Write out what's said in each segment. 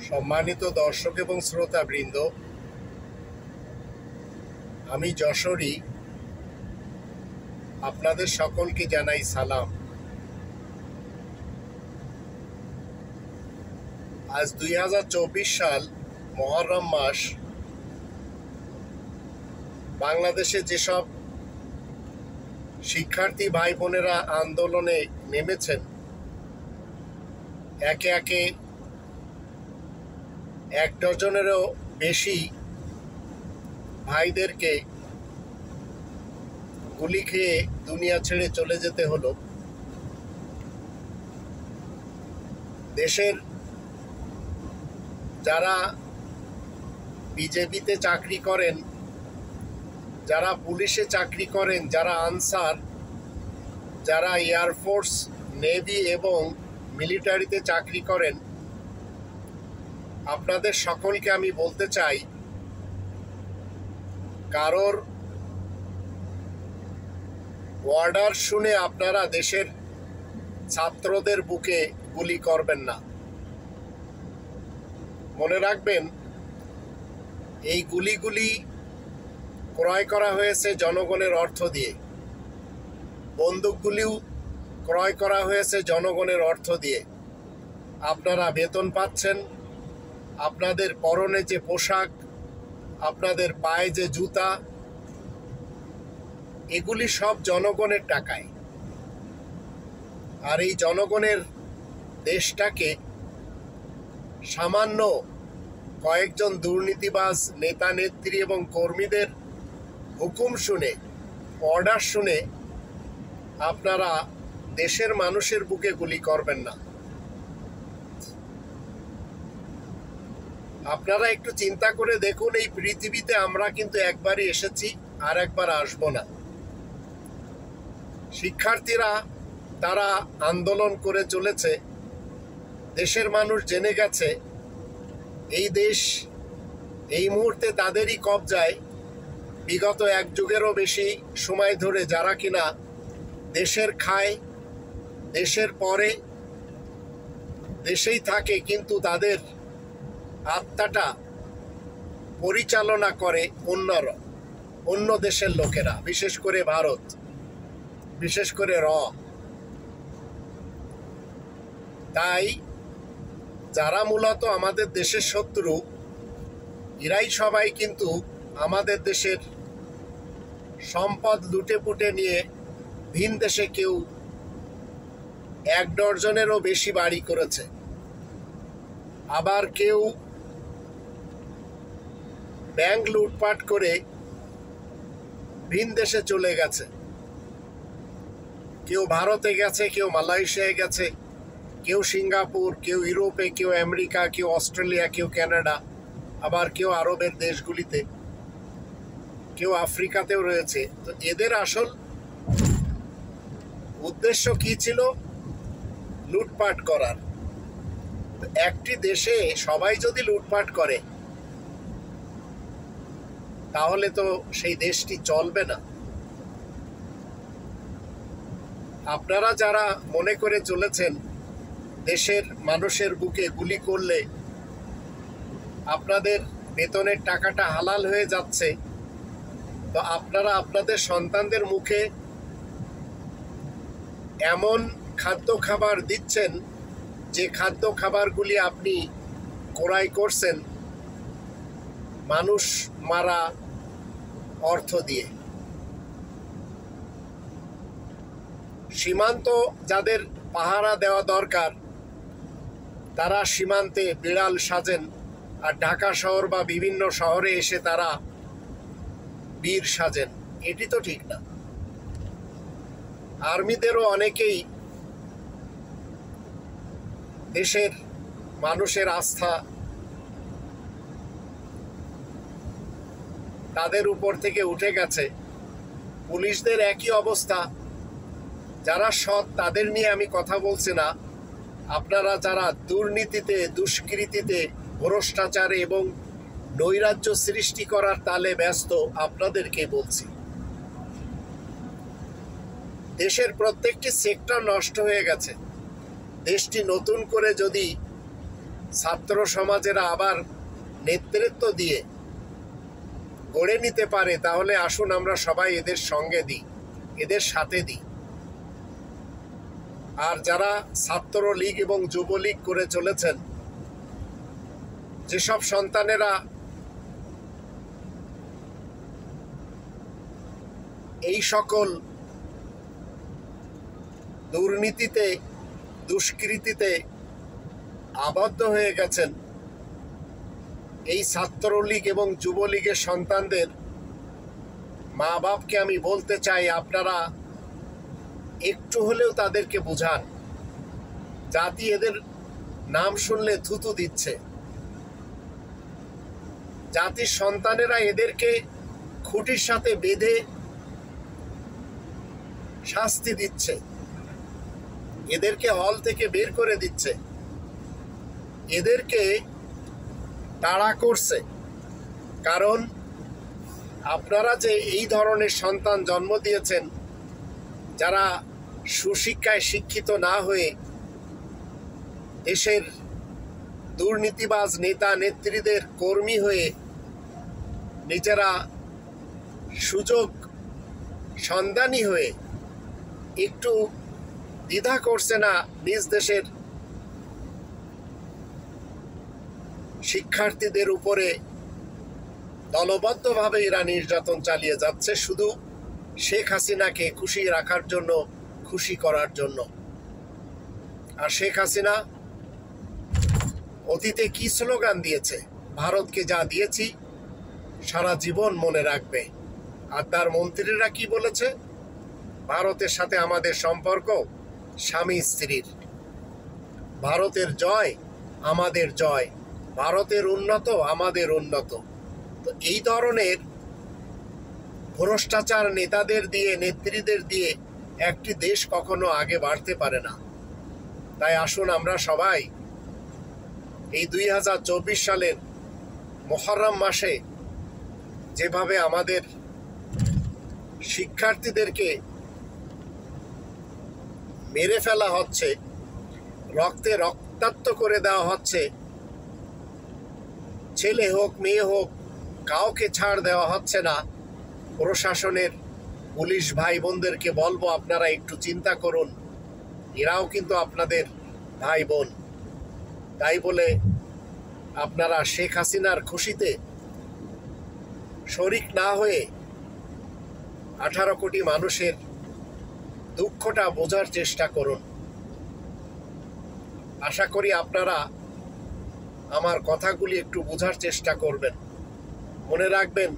সম্মানিত দর্শক এবং শ্রোতাবৃন্দ, আমি যশোরী আপনাদের সকলকে জানাই সালাম। আজ 2024 সাল, মহররম মাস। বাংলাদেশে যেসব শিক্ষার্থী ভাই বোনেরা আন্দোলনে নেমেছেন, একে একে 1 ডজনেরও বেশি ভাইদেরকে গুলি খেয়ে দুনিয়া ছেড়ে চলে যেতে হলো। দেশের যারা বিজেপিতে চাকরি করেন, যারা পুলিশে চাকরি করেন, যারা আনসার, যারা এয়ারফোর্স, নেভি এবং মিলিটারিতে চাকরি করেন, আপনাদের সকলকে আমি বলতে চাই, কারোর অর্ডার শুনে আপনারা দেশের ছাত্রদের বুকে গুলি করবেন না। মনে রাখবেন, এই গুলিগুলি ক্রয় করা হয়েছে জনগণের অর্থ দিয়ে, বন্দুকগুলিও ক্রয় করা হয়েছে জনগণের অর্থ দিয়ে। আপনারা বেতন পাচ্ছেন, আপনাদের পরনে যে পোশাক, আপনাদের পায়ে যে জুতা, এগুলি সব জনগণের টাকায়। আর এই জনগণের দেশটাকে সামান্য কয়েকজন দুর্নীতিবাজ নেতা নেত্রী এবং কর্মীদের হুকুম শুনে, অর্ডার শুনে আপনারা দেশের মানুষের বুকে গুলি করবেন না। আপনারা একটু চিন্তা করে দেখুন, এই পৃথিবীতে আমরা কিন্তু একবারই এসেছি, আর একবার আসবো না। শিক্ষার্থীরা তারা আন্দোলন করে চলেছে, দেশের মানুষ জেনে গেছে এই দেশ এই মুহূর্তে তাদেরই কবজায়। বিগত 1 যুগেরও বেশি সময় ধরে যারা কিনা দেশের খায়, দেশের পরে, দেশেই থাকে, কিন্তু তাদের আত্মাটা পরিচালনা করে অন্য দেশের লোকেরা, বিশেষ করে ভারত, বিশেষ করে তাই যারা মূলত আমাদের দেশের শত্রু, এরাই সবাই কিন্তু আমাদের দেশের সম্পদ লুটে পুটে নিয়ে ভিন দেশে কেউ 1 ডজনেরও বেশি বাড়ি করেছে, আবার কেউ ব্যাংক লুটপাট করে ভিন দেশে চলে গেছে। কেউ ভারতে গেছে, কেউ মালয়েশিয়ায় গেছে, কেউ সিঙ্গাপুর, কেউ ইউরোপে, কেউ আমেরিকা, কেউ অস্ট্রেলিয়া, কেউ কানাডা, আবার কেউ আরবের দেশগুলিতে, কেউ আফ্রিকাতেও রয়েছে। তো এদের আসল উদ্দেশ্য কি ছিল? লুটপাট করার। একটি দেশে সবাই যদি লুটপাট করে, তাহলে তো সেই দেশটি চলবে না। আপনারা যারা মনে করে চলেছেন দেশের মানুষের বুকে গুলি করলে আপনাদের বেতনের টাকাটা হালাল হয়ে যাচ্ছে, তো আপনারা আপনাদের সন্তানদের মুখে এমন খাদ্য খাবার দিচ্ছেন যে খাদ্য খাবারগুলি আপনি ক্রয় করছেন মানুষ মারা অর্থ দিয়ে। সীমান্ত যাদের পাহারা দেওয়া দরকার, তারা সীমান্তে বিড়াল সাজেন, আর ঢাকা শহর বা বিভিন্ন শহরে এসে তারা বীর সাজেন। এটি তো ঠিক না। আর্মিদেরও অনেকেই দেশের মানুষের আস্থা তাদের উপর থেকে উঠে গেছে। পুলিশদের একই অবস্থা। যারা সৎ তাদের নিয়ে আমি কথা বলছি না, আপনারা যারা দুর্নীতিতে, দুষ্কৃতিতে, ভ্রষ্টাচারে এবং নৈরাজ্য সৃষ্টি করার তালে ব্যস্ত, আপনাদেরকে বলছি। দেশের প্রত্যেকটি সেক্টর নষ্ট হয়ে গেছে। দেশটি নতুন করে যদি ছাত্র সমাজেরা আবার নেতৃত্ব দিয়ে গড়ে নিতে পারে, তাহলে আসুন আমরা সবাই এদের সঙ্গে দিই, এদের সাথে দিই। আর যারা ছাত্রলীগ এবং যুবলীগ করে চলেছেন, যেসব সন্তানেরা এই সকল দুর্নীতিতে দুষ্কৃতিতে আবদ্ধ হয়ে গেছেন, এই ছাত্রলীগ এবং যুবলীগের সন্তানদের মা বাপকে আমি বলতে চাই, আপনারা একটু হলেও তাদেরকে বোঝান। জাতি এদের নাম শুনলে থুতু দিচ্ছে, জাতির সন্তানেরা এদেরকে খুঁটির সাথে বেঁধে শাস্তি দিচ্ছে, এদেরকে হল থেকে বের করে দিচ্ছে, এদেরকে তাড়া করছে। কারণ আপনারা যে এই ধরনের সন্তান জন্ম দিয়েছেন, যারা সুশিক্ষায় শিক্ষিত না হয়ে দেশের দুর্নীতিবাজ নেতা নেত্রীদের কর্মী হয়ে নিজেরা সুযোগ সন্ধানী হয়ে একটু দ্বিধা করছে না নিজ দেশের শিক্ষার্থীদের উপরে দলবদ্ধভাবে এরা নির্যাতন চালিয়ে যাচ্ছে, শুধু শেখ হাসিনাকে খুশি রাখার জন্য, খুশি করার জন্য। আর শেখ হাসিনা অতীতে কি স্লোগান দিয়েছে? ভারতকে যা দিয়েছি সারা জীবন মনে রাখবে। আর তার মন্ত্রীরা কি বলেছে? ভারতের সাথে আমাদের সম্পর্ক স্বামী স্ত্রীর। ভারতের জয় আমাদের জয়, ভারতের উন্নত আমাদের উন্নত। তো এই ধরনের ভ্রষ্টাচার নেতাদের দিয়ে, নেত্রীদের দিয়ে একটি দেশ কখনো আগে বাড়তে পারে না। তাই আসুন আমরা সবাই এই 2024 সালের মুহররম মাসে যেভাবে আমাদের শিক্ষার্থীদেরকে মেরে ফেলা হচ্ছে, রক্তে রক্তাক্ত করে দেওয়া হচ্ছে, ছেলে হোক মেয়ে হোক কাউকে ছাড় দেওয়া হচ্ছে না, প্রশাসনের পুলিশ ভাই বোনদেরকে বলবো আপনারা একটু চিন্তা করুন, এরাও কিন্তু আপনাদের ভাই বোন। তাই বলে আপনারা শেখ হাসিনার খুশিতে শরিক না হয়ে 18 কোটি মানুষের দুঃখটা বোঝার চেষ্টা করুন। আশা করি আপনারা আমার কথাগুলি একটু বোঝার চেষ্টা করবেন। মনে রাখবেন,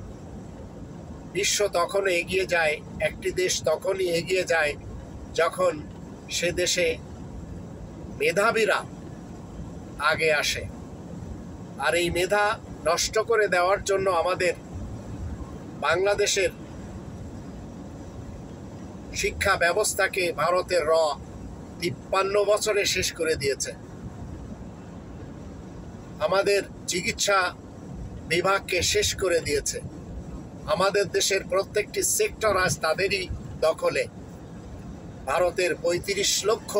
বিশ্ব তখন এগিয়ে যায়, একটি দেশ তখনই এগিয়ে যায় যখন সে দেশে মেধাবীরা আগে আসে। আর এই মেধা নষ্ট করে দেওয়ার জন্য আমাদের বাংলাদেশের শিক্ষা ব্যবস্থাকে ভারতের 53 বছরে শেষ করে দিয়েছে। আমাদের চিকিৎসা বিভাগকে শেষ করে দিয়েছে। আমাদের দেশের প্রত্যেকটি সেক্টর আজ তাদেরই দখলে। ভারতের 35 লক্ষ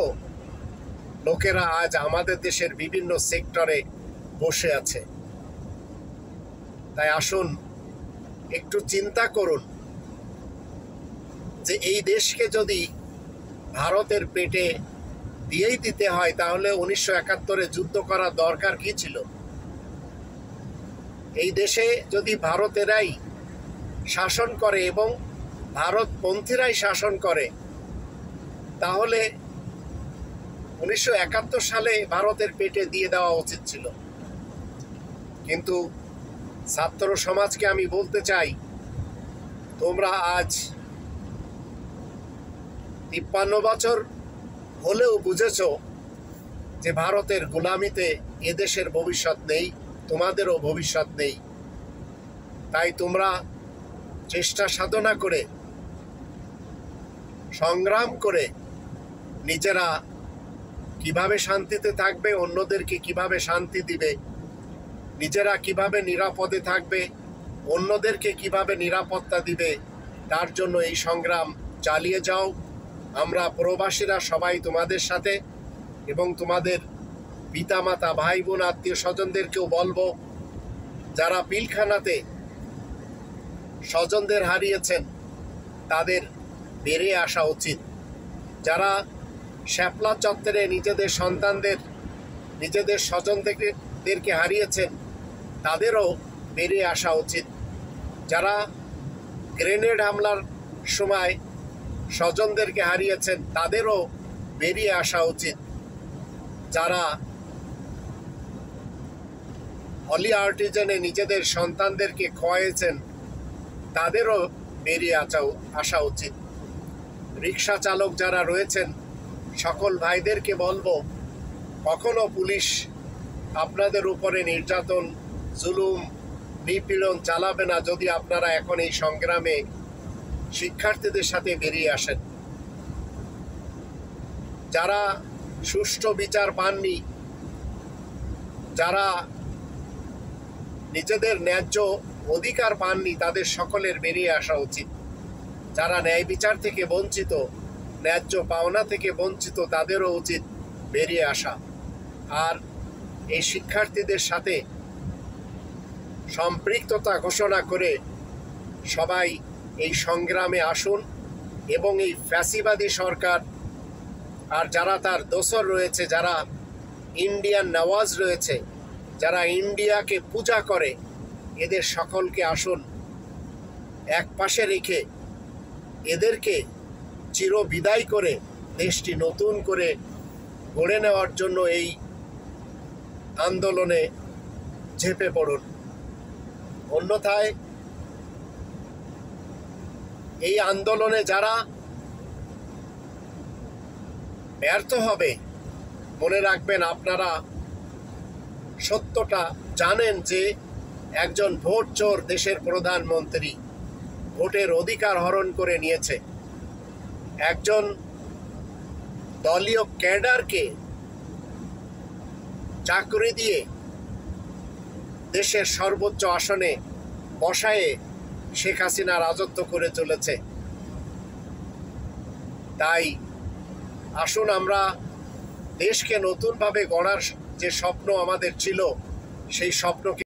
লোকেরা আজ আমাদের দেশের বিভিন্ন সেক্টরে বসে আছে। তাই আসুন একটু চিন্তা করুন যে এই দেশকে যদি ভারতের পেটে দিয়েই দিতে হয়, তাহলে 1971-এ যুদ্ধ করার দরকার কি ছিল? এই দেশে যদি ভারতেরাই শাসন করে এবং ভারতপন্থীরাই শাসন করে, তাহলে 1971 সালে ভারতের পেটে দিয়ে দেওয়া উচিত ছিল। কিন্তু ছাত্র সমাজকে আমি বলতে চাই, তোমরা আজ 53 বছর হলেও বুঝেছ যে ভারতের গোলামিতে এদেশের ভবিষ্যৎ নেই, তোমাদেরও ভবিষ্যৎ নেই। তাই তোমরা চেষ্টা সাধনা করে, সংগ্রাম করে নিজেরা কিভাবে শান্তিতে থাকবে, অন্যদেরকে কিভাবে শান্তি দিবে, নিজেরা কিভাবে নিরাপদে থাকবে, অন্যদেরকে কিভাবে নিরাপত্তা দিবে, তার জন্য এই সংগ্রাম চালিয়ে যাও। আমরা প্রবাসীরা সবাই তোমাদের সাথে এবং তোমাদের পিতামাতা, ভাই বোন, আত্মীয় স্বজনদেরকেও বলবো, যারা পিলখানাতে স্বজনদের হারিয়েছেন তাদের বেরিয়ে আসা উচিত। যারা শ্যাপলা চত্বরে নিজেদের সন্তানদের, নিজেদের স্বজনদেরকে হারিয়েছেন তাদেরও বেরিয়ে আসা উচিত। যারা গ্রেনেড হামলার সময় স্বজনদেরকে হারিয়েছেন তাদেরও বেরিয়ে আসা উচিত। যারা অলি আর্টিজানে নিজেদের সন্তানদেরকে খোয়াইয়েছেন তাদেরও বেরিয়ে আসা উচিত। রিক্সা চালক যারা রয়েছেন সকল ভাইদেরকে বলবো, কখনো পুলিশ আপনাদের উপরে নির্যাতন, জুলুম, নিপীড়ন চালাবে না যদি আপনারা এখন এই সংগ্রামে শিক্ষার্থীদের সাথে বেরিয়ে আসেন। যারা সুষ্ঠু বিচার পাননি, যারা নিজেদের ন্যায্য অধিকার পাননি, তাদের সকলের বেরিয়ে আসা উচিত। যারা ন্যায় বিচার থেকে বঞ্চিত, ন্যায্য পাওনা থেকে বঞ্চিত, তাদেরও উচিত বেরিয়ে আসা। আর এই শিক্ষার্থীদের সাথে সম্পৃক্ততা ঘোষণা করে সবাই এই সংগ্রামে আসুন এবং এই ফ্যাসিবাদী সরকার আর যারা তার দোসর রয়েছে, যারা ইন্ডিয়ান নওয়াজ রয়েছে, যারা ইন্ডিয়াকে পূজা করে, এদের সকলকে আসুন এক পাশে রেখে এদেরকে চিরবিদায় করে দেশটি নতুন করে গড়ে নেওয়ার জন্য এই আন্দোলনে ঝেঁপে পড়ুন। অন্যথায় এই আন্দোলনে যারা ব্যর্থ হবে, মনে রাখবেন আপনারা সত্যটা জানেন যে একজন ভোট চোর দেশের প্রধানমন্ত্রী ভোটের অধিকার হরণ করে নিয়েছে। একজন দলীয় ক্যাডারকে চাকরি দিয়ে দেশের সর্বোচ্চ আসনে বসায়ে শেখ হাসিনা রাজত্ব করে চলেছে। তাই আসুন আমরা দেশকে নতুনভাবে গড়ার যে স্বপ্ন আমাদের ছিল, সেই স্বপ্নকে